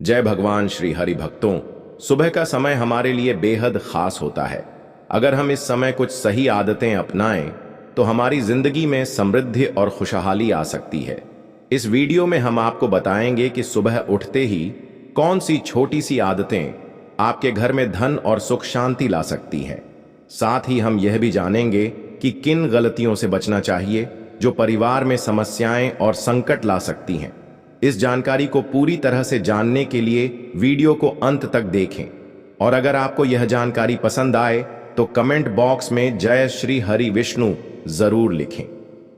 जय भगवान श्री हरि भक्तों। सुबह का समय हमारे लिए बेहद खास होता है। अगर हम इस समय कुछ सही आदतें अपनाएं तो हमारी जिंदगी में समृद्धि और खुशहाली आ सकती है। इस वीडियो में हम आपको बताएंगे कि सुबह उठते ही कौन सी छोटी सी आदतें आपके घर में धन और सुख शांति ला सकती हैं। साथ ही हम यह भी जानेंगे कि किन गलतियों से बचना चाहिए जो परिवार में समस्याएं और संकट ला सकती हैं। इस जानकारी को पूरी तरह से जानने के लिए वीडियो को अंत तक देखें और अगर आपको यह जानकारी पसंद आए तो कमेंट बॉक्स में जय श्री हरि विष्णु जरूर लिखें।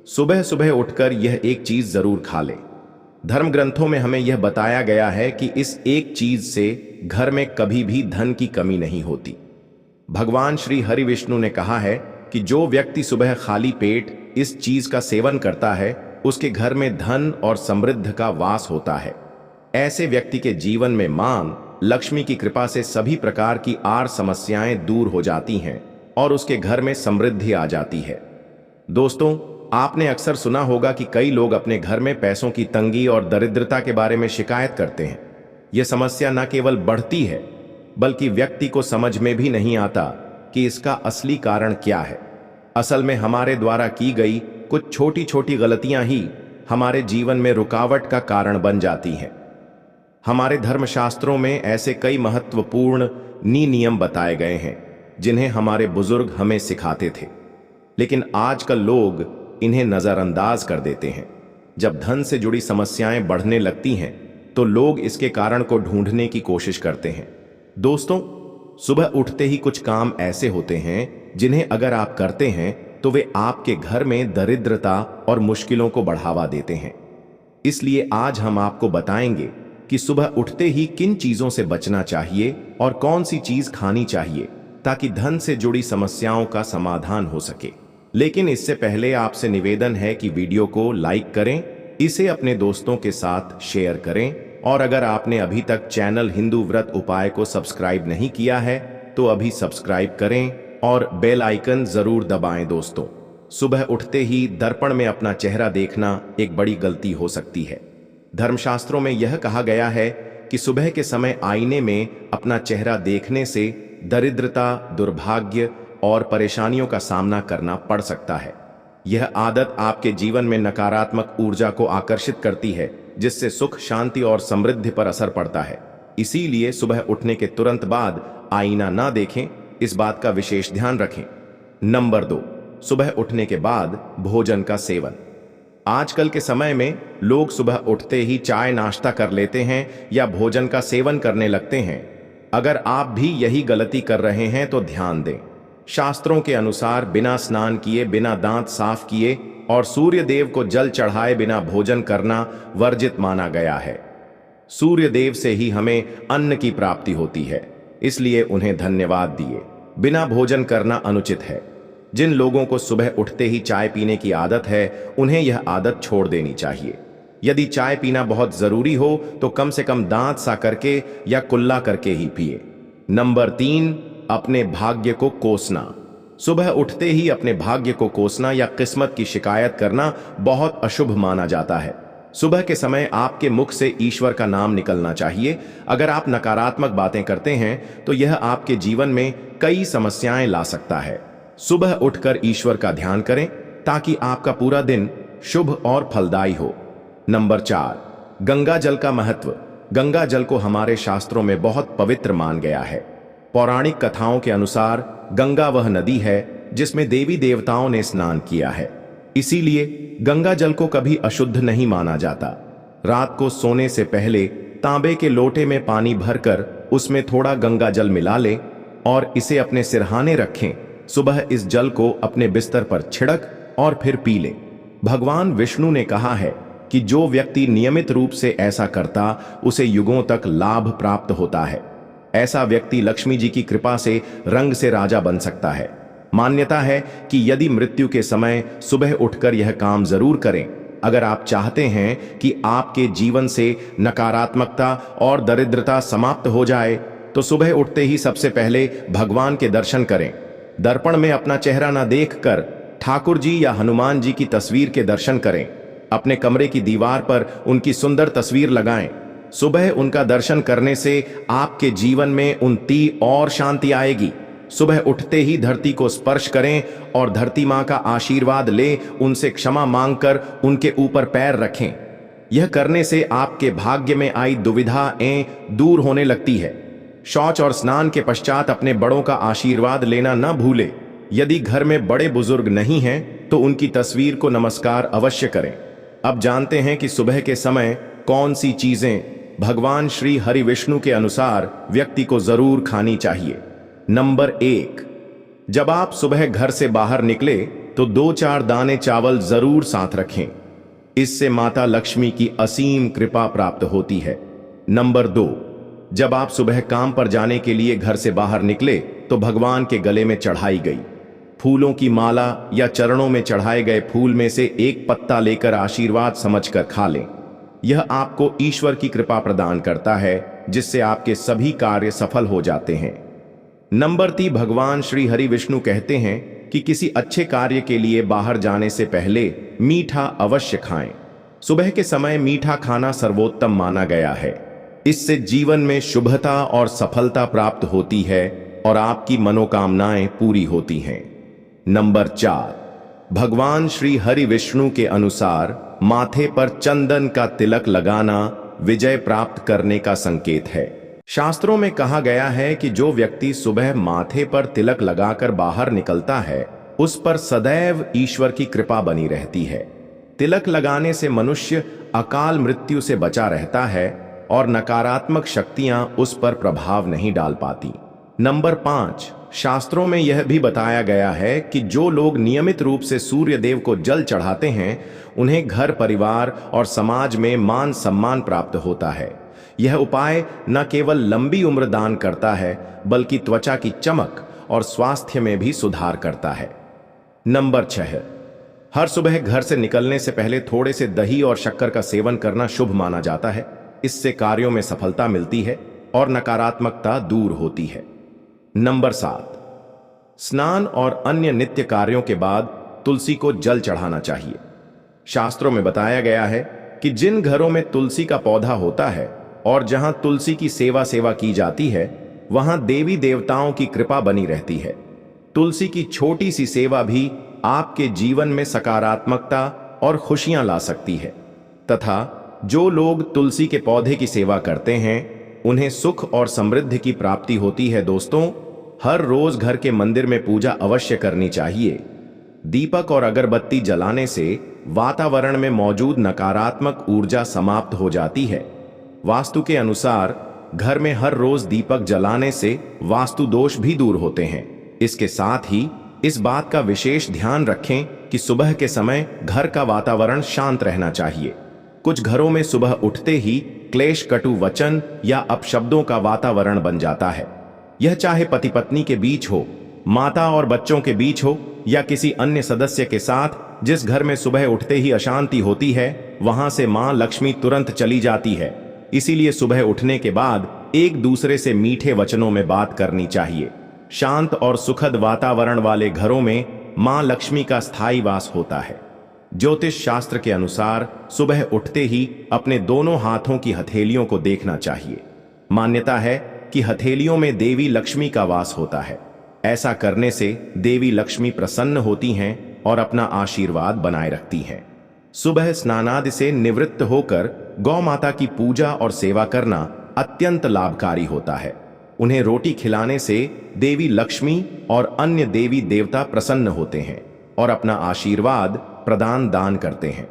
सुबह सुबह उठकर यह एक चीज जरूर खा लें। धर्म ग्रंथों में हमें यह बताया गया है कि इस एक चीज से घर में कभी भी धन की कमी नहीं होती। भगवान श्री हरि विष्णु ने कहा है कि जो व्यक्ति सुबह खाली पेट इस चीज का सेवन करता है उसके घर में धन और समृद्धि का वास होता है। ऐसे व्यक्ति के जीवन में मां लक्ष्मी की कृपा से सभी प्रकार की आर समस्याएं दूर हो जाती हैं और उसके घर में समृद्धि आ जाती है। दोस्तों, आपने अक्सर सुना होगा कि कई लोग अपने घर में पैसों की तंगी और दरिद्रता के बारे में शिकायत करते हैं। यह समस्या न केवल बढ़ती है बल्कि व्यक्ति को समझ में भी नहीं आता कि इसका असली कारण क्या है। असल में हमारे द्वारा की गई कुछ छोटी छोटी गलतियां ही हमारे जीवन में रुकावट का कारण बन जाती हैं। हमारे धर्मशास्त्रों में ऐसे कई महत्वपूर्ण नियम बताए गए हैं जिन्हें हमारे बुजुर्ग हमें सिखाते थे, लेकिन आजकल लोग इन्हें नजरअंदाज कर देते हैं। जब धन से जुड़ी समस्याएं बढ़ने लगती हैं तो लोग इसके कारण को ढूंढने की कोशिश करते हैं। दोस्तों, सुबह उठते ही कुछ काम ऐसे होते हैं जिन्हें अगर आप करते हैं तो वे आपके घर में दरिद्रता और मुश्किलों को बढ़ावा देते हैं। इसलिए आज हम आपको बताएंगे कि सुबह उठते ही किन चीजों से बचना चाहिए और कौन सी चीज खानी चाहिए ताकि धन से जुड़ी समस्याओं का समाधान हो सके। लेकिन इससे पहले आपसे निवेदन है कि वीडियो को लाइक करें, इसे अपने दोस्तों के साथ शेयर करें और अगर आपने अभी तक चैनल हिंदू व्रत उपाय को सब्सक्राइब नहीं किया है तो अभी सब्सक्राइब करें और बेल आइकन जरूर दबाएं। दोस्तों, सुबह उठते ही दर्पण में अपना चेहरा देखना एक बड़ी गलती हो सकती है। धर्मशास्त्रों में यह कहा गया है कि सुबह के समय आईने में अपना चेहरा देखने से दरिद्रता, दुर्भाग्य और परेशानियों का सामना करना पड़ सकता है। यह आदत आपके जीवन में नकारात्मक ऊर्जा को आकर्षित करती है जिससे सुख, शांति और समृद्धि पर असर पड़ता है। इसीलिए सुबह उठने के तुरंत बाद आईना ना देखें, इस बात का विशेष ध्यान रखें। नंबर 2, सुबह उठने के बाद भोजन का सेवन। आजकल के समय में लोग सुबह उठते ही चाय नाश्ता कर लेते हैं या भोजन का सेवन करने लगते हैं। अगर आप भी यही गलती कर रहे हैं तो ध्यान दें। शास्त्रों के अनुसार बिना स्नान किए, बिना दांत साफ किए और सूर्य देव को जल चढ़ाए बिना भोजन करना वर्जित माना गया है। सूर्य देव से ही हमें अन्न की प्राप्ति होती है, इसलिए उन्हें धन्यवाद दिए बिना भोजन करना अनुचित है। जिन लोगों को सुबह उठते ही चाय पीने की आदत है उन्हें यह आदत छोड़ देनी चाहिए। यदि चाय पीना बहुत जरूरी हो तो कम से कम दांत सा करके या कुल्ला करके ही पिए। नंबर 3, अपने भाग्य को कोसना। सुबह उठते ही अपने भाग्य को कोसना या किस्मत की शिकायत करना बहुत अशुभ माना जाता है। सुबह के समय आपके मुख से ईश्वर का नाम निकलना चाहिए। अगर आप नकारात्मक बातें करते हैं तो यह आपके जीवन में कई समस्याएं ला सकता है। सुबह उठकर ईश्वर का ध्यान करें ताकि आपका पूरा दिन शुभ और फलदायी हो। नंबर 4, गंगा जल का महत्व। गंगा जल को हमारे शास्त्रों में बहुत पवित्र मान गया है। पौराणिक कथाओं के अनुसार गंगा वह नदी है जिसमें देवी देवताओं ने स्नान किया है, इसीलिए गंगा जल को कभी अशुद्ध नहीं माना जाता। रात को सोने से पहले तांबे के लोटे में पानी भरकर उसमें थोड़ा गंगा जल मिला लें और इसे अपने सिरहाने रखें। सुबह इस जल को अपने बिस्तर पर छिड़क और फिर पी लें। भगवान विष्णु ने कहा है कि जो व्यक्ति नियमित रूप से ऐसा करता उसे युगों तक लाभ प्राप्त होता है। ऐसा व्यक्ति लक्ष्मी जी की कृपा से रंग से राजा बन सकता है। मान्यता है कि यदि मृत्यु के समय सुबह उठकर यह काम जरूर करें। अगर आप चाहते हैं कि आपके जीवन से नकारात्मकता और दरिद्रता समाप्त हो जाए तो सुबह उठते ही सबसे पहले भगवान के दर्शन करें। दर्पण में अपना चेहरा न देखकर ठाकुर जी या हनुमान जी की तस्वीर के दर्शन करें। अपने कमरे की दीवार पर उनकी सुंदर तस्वीर लगाएं। सुबह उनका दर्शन करने से आपके जीवन में उन्नति और शांति आएगी। सुबह उठते ही धरती को स्पर्श करें और धरती मां का आशीर्वाद ले उनसे क्षमा मांगकर उनके ऊपर पैर रखें। यह करने से आपके भाग्य में आई दुविधाएं दूर होने लगती है। शौच और स्नान के पश्चात अपने बड़ों का आशीर्वाद लेना न भूले। यदि घर में बड़े बुजुर्ग नहीं हैं तो उनकी तस्वीर को नमस्कार अवश्य करें। अब जानते हैं कि सुबह के समय कौन सी चीजें भगवान श्री हरि विष्णु के अनुसार व्यक्ति को जरूर खानी चाहिए। नंबर 1, जब आप सुबह घर से बाहर निकले तो 2-4 दाने चावल जरूर साथ रखें। इससे माता लक्ष्मी की असीम कृपा प्राप्त होती है। नंबर 2, जब आप सुबह काम पर जाने के लिए घर से बाहर निकले तो भगवान के गले में चढ़ाई गई फूलों की माला या चरणों में चढ़ाए गए फूल में से एक पत्ता लेकर आशीर्वाद समझकर खा लें। यह आपको ईश्वर की कृपा प्रदान करता है, जिससे आपके सभी कार्य सफल हो जाते हैं। नंबर 3, भगवान श्री हरि विष्णु कहते हैं कि किसी अच्छे कार्य के लिए बाहर जाने से पहले मीठा अवश्य खाएं। सुबह के समय मीठा खाना सर्वोत्तम माना गया है। इससे जीवन में शुभता और सफलता प्राप्त होती है और आपकी मनोकामनाएं पूरी होती हैं। नंबर 4, भगवान श्री हरि विष्णु के अनुसार माथे पर चंदन का तिलक लगाना विजय प्राप्त करने का संकेत है। शास्त्रों में कहा गया है कि जो व्यक्ति सुबह माथे पर तिलक लगाकर बाहर निकलता है उस पर सदैव ईश्वर की कृपा बनी रहती है। तिलक लगाने से मनुष्य अकाल मृत्यु से बचा रहता है और नकारात्मक शक्तियां उस पर प्रभाव नहीं डाल पाती। नंबर 5, शास्त्रों में यह भी बताया गया है कि जो लोग नियमित रूप से सूर्य देव को जल चढ़ाते हैं उन्हें घर परिवार और समाज में मान सम्मान प्राप्त होता है। यह उपाय न केवल लंबी उम्र दान करता है बल्कि त्वचा की चमक और स्वास्थ्य में भी सुधार करता है। नंबर 6, हर सुबह घर से निकलने से पहले थोड़े से दही और शक्कर का सेवन करना शुभ माना जाता है। इससे कार्यों में सफलता मिलती है और नकारात्मकता दूर होती है। नंबर 7, स्नान और अन्य नित्य कार्यों के बाद तुलसी को जल चढ़ाना चाहिए। शास्त्रों में बताया गया है कि जिन घरों में तुलसी का पौधा होता है और जहां तुलसी की सेवा की जाती है वहां देवी देवताओं की कृपा बनी रहती है। तुलसी की छोटी सी सेवा भी आपके जीवन में सकारात्मकता और खुशियां ला सकती है तथा जो लोग तुलसी के पौधे की सेवा करते हैं उन्हें सुख और समृद्धि की प्राप्ति होती है। दोस्तों, हर रोज घर के मंदिर में पूजा अवश्य करनी चाहिए। दीपक और अगरबत्ती जलाने से वातावरण में मौजूद नकारात्मक ऊर्जा समाप्त हो जाती है। वास्तु के अनुसार घर में हर रोज दीपक जलाने से वास्तु दोष भी दूर होते हैं। इसके साथ ही इस बात का विशेष ध्यान रखें कि सुबह के समय घर का वातावरण शांत रहना चाहिए। कुछ घरों में सुबह उठते ही क्लेश, कटु वचन या अपशब्दों का वातावरण बन जाता है। यह चाहे पति पत्नी के बीच हो, माता और बच्चों के बीच हो या किसी अन्य सदस्य के साथ। जिस घर में सुबह उठते ही अशांति होती है वहां से मां लक्ष्मी तुरंत चली जाती है। इसीलिए सुबह उठने के बाद एक दूसरे से मीठे वचनों में बात करनी चाहिए। शांत और सुखद वातावरण वाले घरों में मां लक्ष्मी का स्थायी वास होता है। ज्योतिष शास्त्र के अनुसार सुबह उठते ही अपने दोनों हाथों की हथेलियों को देखना चाहिए। मान्यता है कि हथेलियों में देवी लक्ष्मी का वास होता है। ऐसा करने से देवी लक्ष्मी प्रसन्न होती हैं और अपना आशीर्वाद बनाए रखती हैं। सुबह स्नानादि से निवृत्त होकर गौ माता की पूजा और सेवा करना अत्यंत लाभकारी होता है। उन्हें रोटी खिलाने से देवी लक्ष्मी और अन्य देवी देवता प्रसन्न होते हैं और अपना आशीर्वाद प्रदान दान करते हैं।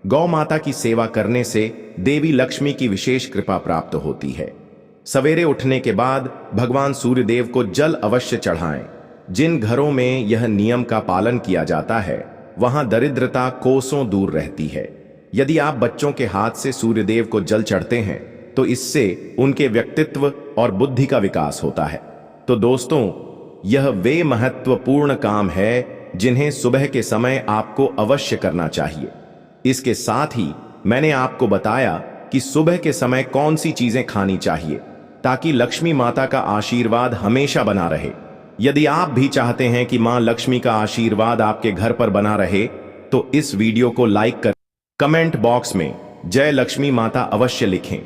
गौ माता की सेवा करने से देवी लक्ष्मी की विशेष कृपा प्राप्त होती है। सवेरे उठने के बाद भगवान सूर्यदेव को जल अवश्य चढ़ाएं। जिन घरों में यह नियम का पालन किया जाता है वहां दरिद्रता कोसों दूर रहती है। यदि आप बच्चों के हाथ से सूर्यदेव को जल चढ़ते हैं तो इससे उनके व्यक्तित्व और बुद्धि का विकास होता है। तो दोस्तों, यह वे महत्वपूर्ण काम है जिन्हें सुबह के समय आपको अवश्य करना चाहिए। इसके साथ ही मैंने आपको बताया कि सुबह के समय कौन सी चीजें खानी चाहिए ताकि लक्ष्मी माता का आशीर्वाद हमेशा बना रहे। यदि आप भी चाहते हैं कि मां लक्ष्मी का आशीर्वाद आपके घर पर बना रहे तो इस वीडियो को लाइक कर कमेंट बॉक्स में जय लक्ष्मी माता अवश्य लिखें।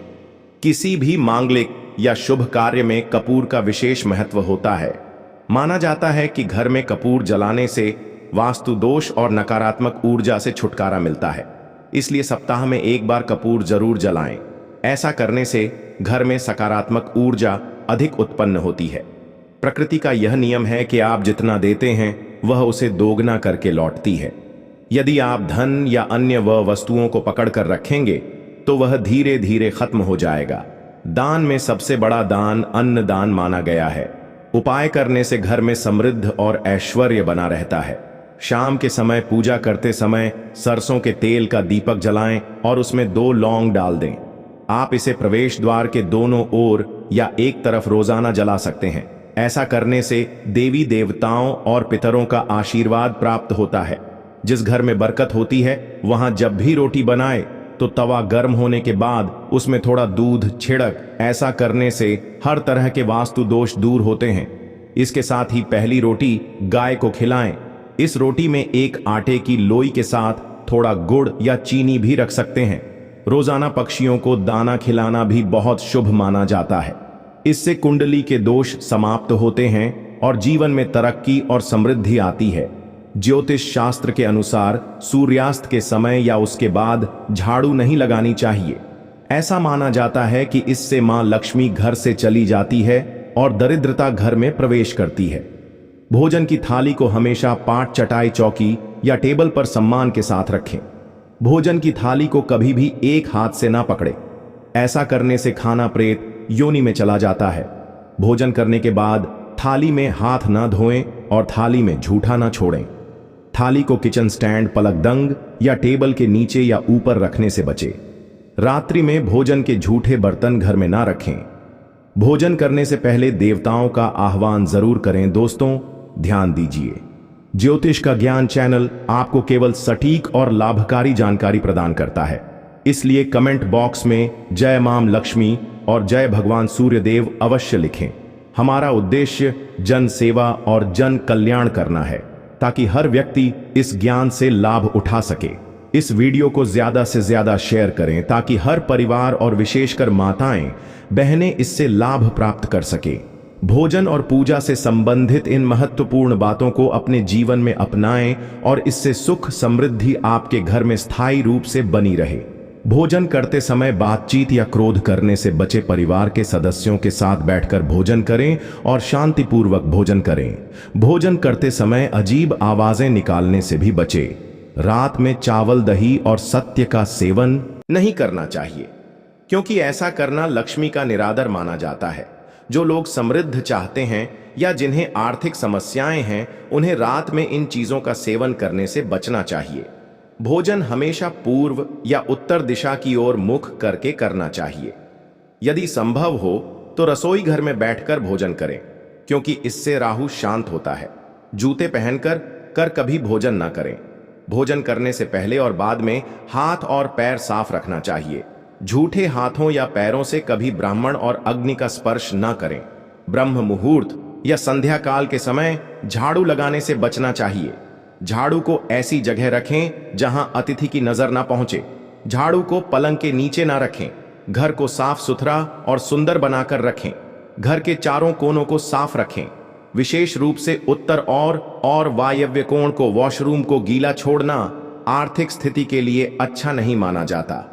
किसी भी मांगलिक या शुभ कार्य में कपूर का विशेष महत्व होता है। माना जाता है कि घर में कपूर जलाने से वास्तु दोष और नकारात्मक ऊर्जा से छुटकारा मिलता है। इसलिए सप्ताह में एक बार कपूर जरूर जलाएं। ऐसा करने से घर में सकारात्मक ऊर्जा अधिक उत्पन्न होती है। प्रकृति का यह नियम है कि आप जितना देते हैं वह उसे दोगुना करके लौटती है। यदि आप धन या अन्य वस्तुओं को पकड़ कर रखेंगे तो वह धीरे धीरे खत्म हो जाएगा। दान में सबसे बड़ा दान अन्न दान माना गया है। उपाय करने से घर में समृद्ध और ऐश्वर्य बना रहता है। शाम के समय पूजा करते समय सरसों के तेल का दीपक जलाएं और उसमें 2 लौंग डाल दें। आप इसे प्रवेश द्वार के दोनों ओर या एक तरफ रोजाना जला सकते हैं। ऐसा करने से देवी देवताओं और पितरों का आशीर्वाद प्राप्त होता है। जिस घर में बरकत होती है वहां जब भी रोटी बनाए तो तवा गर्म होने के बाद उसमें थोड़ा दूध छिड़क। ऐसा करने से हर तरह के वास्तु दोष दूर होते हैं। इसके साथ ही पहली रोटी गाय को खिलाएं। इस रोटी में एक आटे की लोई के साथ थोड़ा गुड़ या चीनी भी रख सकते हैं। रोजाना पक्षियों को दाना खिलाना भी बहुत शुभ माना जाता है। इससे कुंडली के दोष समाप्त होते हैं और जीवन में तरक्की और समृद्धि आती है। ज्योतिष शास्त्र के अनुसार सूर्यास्त के समय या उसके बाद झाड़ू नहीं लगानी चाहिए। ऐसा माना जाता है कि इससे मां लक्ष्मी घर से चली जाती है और दरिद्रता घर में प्रवेश करती है। भोजन की थाली को हमेशा पाट चटाई चौकी या टेबल पर सम्मान के साथ रखें। भोजन की थाली को कभी भी एक हाथ से ना पकड़े। ऐसा करने से खाना प्रेत योनि में चला जाता है। भोजन करने के बाद थाली में हाथ ना धोएं और थाली में झूठा ना छोड़ें। थाली को किचन स्टैंड, पलकदंग या टेबल के नीचे या ऊपर रखने से बचें। रात्रि में भोजन के झूठे बर्तन घर में ना रखें। भोजन करने से पहले देवताओं का आह्वान जरूर करें। दोस्तों, ध्यान दीजिए, ज्योतिष का ज्ञान चैनल आपको केवल सटीक और लाभकारी जानकारी प्रदान करता है। इसलिए कमेंट बॉक्स में जय मां लक्ष्मी और जय भगवान सूर्यदेव अवश्य लिखें। हमारा उद्देश्य जन सेवा और जन कल्याण करना है ताकि हर व्यक्ति इस ज्ञान से लाभ उठा सके। इस वीडियो को ज्यादा से ज्यादा शेयर करें ताकि हर परिवार और विशेषकर माताएं बहनें इससे लाभ प्राप्त कर सके। भोजन और पूजा से संबंधित इन महत्वपूर्ण बातों को अपने जीवन में अपनाएं और इससे सुख समृद्धि आपके घर में स्थायी रूप से बनी रहे। भोजन करते समय बातचीत या क्रोध करने से बचे। परिवार के सदस्यों के साथ बैठकर भोजन करें और शांतिपूर्वक भोजन करें। भोजन करते समय अजीब आवाजें निकालने से भी बचें। रात में चावल, दही और सत्य का सेवन नहीं करना चाहिए, क्योंकि ऐसा करना लक्ष्मी का निरादर माना जाता है। जो लोग समृद्ध चाहते हैं या जिन्हें आर्थिक समस्याएं हैं, उन्हें रात में इन चीजों का सेवन करने से बचना चाहिए। भोजन हमेशा पूर्व या उत्तर दिशा की ओर मुख करके करना चाहिए। यदि संभव हो तो रसोई घर में बैठकर भोजन करें, क्योंकि इससे राहु शांत होता है। जूते पहनकर कभी भोजन ना करें। भोजन करने से पहले और बाद में हाथ और पैर साफ रखना चाहिए। झूठे हाथों या पैरों से कभी ब्राह्मण और अग्नि का स्पर्श ना करें। ब्रह्म मुहूर्त या संध्या काल के समय झाड़ू लगाने से बचना चाहिए। झाड़ू को ऐसी जगह रखें जहां अतिथि की नजर ना पहुंचे। झाड़ू को पलंग के नीचे ना रखें। घर को साफ सुथरा और सुंदर बनाकर रखें। घर के चारों कोनों को साफ रखें, विशेष रूप से उत्तर और वायव्य कोण को। वॉशरूम को गीला छोड़ना आर्थिक स्थिति के लिए अच्छा नहीं माना जाता।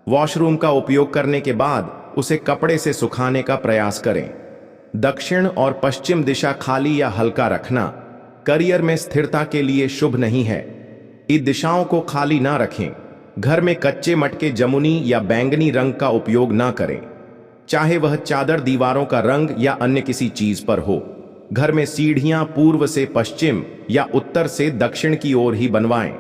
वॉशरूम का उपयोग करने के बाद उसे कपड़े से सुखाने का प्रयास करें। दक्षिण और पश्चिम दिशा खाली या हल्का रखना करियर में स्थिरता के लिए शुभ नहीं है। इन दिशाओं को खाली ना रखें। घर में कच्चे मटके, जमुनी या बैंगनी रंग का उपयोग ना करें, चाहे वह चादर, दीवारों का रंग या अन्य किसी चीज पर हो। घर में सीढ़ियां पूर्व से पश्चिम या उत्तर से दक्षिण की ओर ही बनवाएं।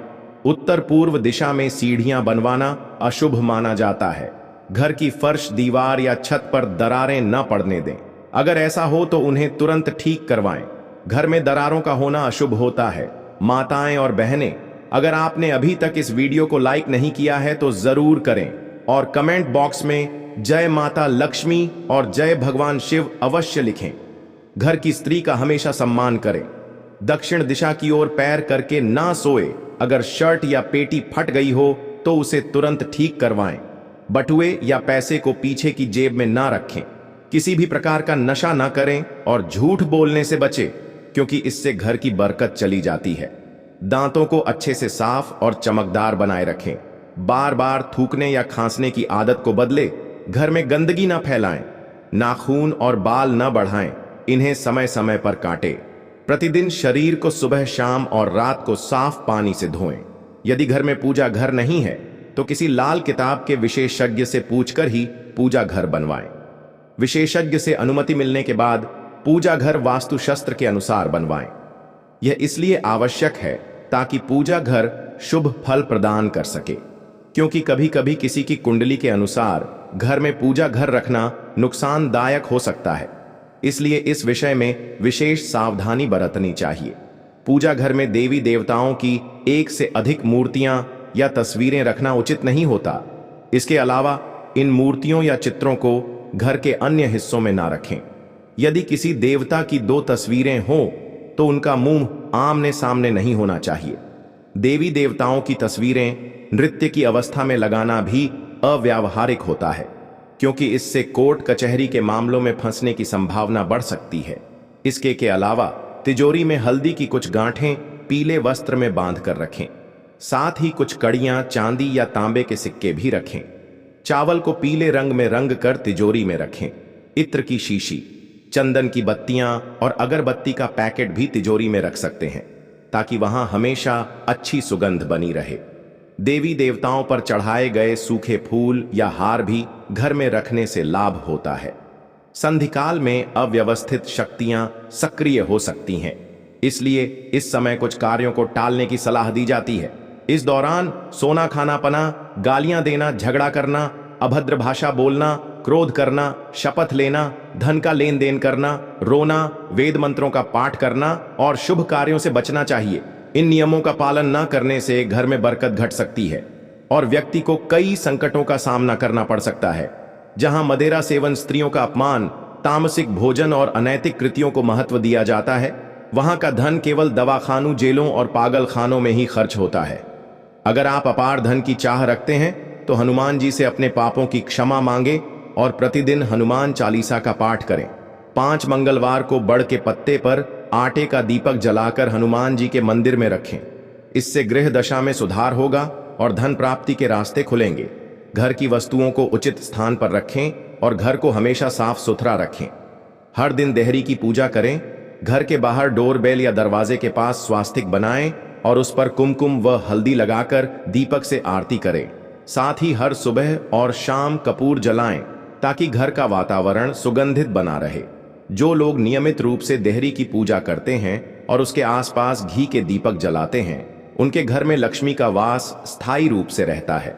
उत्तर पूर्व दिशा में सीढ़ियां बनवाना अशुभ माना जाता है। घर की फर्श, दीवार या छत पर दरारें न पड़ने दें। अगर ऐसा हो तो उन्हें तुरंत ठीक करवाएं। घर में दरारों का होना अशुभ होता है। माताएं और बहनें, अगर आपने अभी तक इस वीडियो को लाइक नहीं किया है तो जरूर करें और कमेंट बॉक्स में जय माता लक्ष्मी और जय भगवान शिव अवश्य लिखें। घर की स्त्री का हमेशा सम्मान करें। दक्षिण दिशा की ओर पैर करके ना सोए। अगर शर्ट या पेटी फट गई हो तो उसे तुरंत ठीक करवाएं। बटुए या पैसे को पीछे की जेब में ना रखें। किसी भी प्रकार का नशा ना करें और झूठ बोलने से बचें, क्योंकि इससे घर की बरकत चली जाती है। दांतों को अच्छे से साफ और चमकदार बनाए रखें। बार बार थूकने या खांसने की आदत को बदले। घर में गंदगी ना फैलाएं। नाखून और बाल न बढ़ाएं, इन्हें समय समय पर काटें। प्रतिदिन शरीर को सुबह, शाम और रात को साफ पानी से धोएं। यदि घर में पूजा घर नहीं है तो किसी लाल किताब के विशेषज्ञ से पूछकर ही पूजा घर बनवाएं। विशेषज्ञ से अनुमति मिलने के बाद पूजा घर वास्तुशास्त्र के अनुसार बनवाएं। यह इसलिए आवश्यक है ताकि पूजा घर शुभ फल प्रदान कर सके, क्योंकि कभी कभी किसी की कुंडली के अनुसार घर में पूजा घर रखना नुकसानदायक हो सकता है। इसलिए इस विषय में विशेष सावधानी बरतनी चाहिए। पूजा घर में देवी देवताओं की एक से अधिक मूर्तियां या तस्वीरें रखना उचित नहीं होता। इसके अलावा इन मूर्तियों या चित्रों को घर के अन्य हिस्सों में ना रखें। यदि किसी देवता की 2 तस्वीरें हों तो उनका मुंह आमने सामने नहीं होना चाहिए। देवी देवताओं की तस्वीरें नृत्य की अवस्था में लगाना भी अव्यावहारिक होता है, क्योंकि इससे कोर्ट कचहरी के मामलों में फंसने की संभावना बढ़ सकती है। इसके अलावा तिजोरी में हल्दी की कुछ गांठें पीले वस्त्र में बांध कर रखें। साथ ही कुछ कड़ियां चांदी या तांबे के सिक्के भी रखें। चावल को पीले रंग में रंग कर तिजोरी में रखें। इत्र की शीशी, चंदन की बत्तियां और अगरबत्ती का पैकेट भी तिजोरी में रख सकते हैं, ताकि वहां हमेशा अच्छी सुगंध बनी रहे। देवी देवताओं पर चढ़ाए गए सूखे फूल या हार भी घर में रखने से लाभ होता है। संधिकाल में अव्यवस्थित शक्तियां सक्रिय हो सकती हैं, इसलिए इस समय कुछ कार्यों को टालने की सलाह दी जाती है। इस दौरान सोना खाना पना, गालियां देना, झगड़ा करना, अभद्र भाषा बोलना, क्रोध करना, शपथ लेना, धन का लेन देन करना, रोना, वेद मंत्रों का पाठ करना और शुभ कार्यों से बचना चाहिए। इन नियमों का पालन न करने से घर में बरकत घट सकती है और व्यक्ति को कई संकटों का सामना करना पड़ सकता है। जहां मदिरा सेवन, स्त्रियों का अपमान, तामसिक भोजन और अनैतिक कृतियों को महत्व दिया जाता है, वहां का धन केवल दवाखानों, जेलों और पागल खानों में ही खर्च होता है। अगर आप अपार धन की चाह रखते हैं तो हनुमान जी से अपने पापों की क्षमा मांगे और प्रतिदिन हनुमान चालीसा का पाठ करें। 5 मंगलवार को बड़ के पत्ते पर आटे का दीपक जलाकर हनुमान जी के मंदिर में रखें। इससे गृह दशा में सुधार होगा और धन प्राप्ति के रास्ते खुलेंगे। घर की वस्तुओं को उचित स्थान पर रखें और घर को हमेशा साफ सुथरा रखें। हर दिन देहरी की पूजा करें। घर के बाहर डोरबेल या दरवाजे के पास स्वास्तिक बनाएं और उस पर कुमकुम व हल्दी लगाकर दीपक से आरती करें। साथ ही हर सुबह और शाम कपूर जलाएं ताकि घर का वातावरण सुगंधित बना रहे। जो लोग नियमित रूप से देहरी की पूजा करते हैं और उसके आसपास घी के दीपक जलाते हैं, उनके घर में लक्ष्मी का वास स्थायी रूप से रहता है।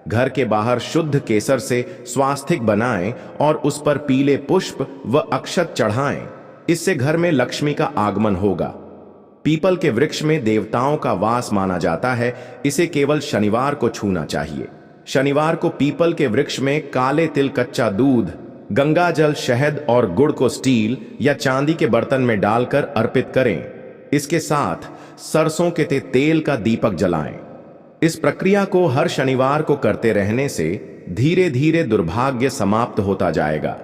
घर के बाहर शुद्ध केसर से स्वास्तिक बनाएं और उस पर पीले पुष्प व अक्षत चढ़ाएं। इससे घर में लक्ष्मी का आगमन होगा। पीपल के वृक्ष में देवताओं का वास माना जाता है। इसे केवल शनिवार को छूना चाहिए। शनिवार को पीपल के वृक्ष में काले तिल, कच्चा दूध, गंगा जल, शहद और गुड़ को स्टील या चांदी के बर्तन में डालकर अर्पित करें। इसके साथ सरसों के तेल का दीपक जलाएं। इस प्रक्रिया को हर शनिवार को करते रहने से धीरे धीरे दुर्भाग्य समाप्त होता जाएगा।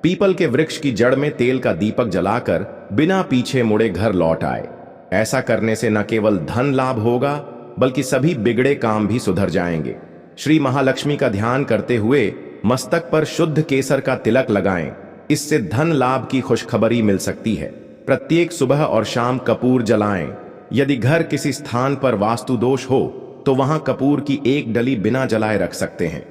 पीपल के वृक्ष की जड़ में तेल का दीपक जलाकर बिना पीछे मुड़े घर लौट आए। ऐसा करने से न केवल धन लाभ होगा बल्कि सभी बिगड़े काम भी सुधर जाएंगे। श्री महालक्ष्मी का ध्यान करते हुए मस्तक पर शुद्ध केसर का तिलक लगाएं। इससे धन लाभ की खुशखबरी मिल सकती है। प्रत्येक सुबह और शाम कपूर जलाएं। यदि घर किसी स्थान पर वास्तु दोष हो तो वहां कपूर की एक डली बिना जलाए रख सकते हैं।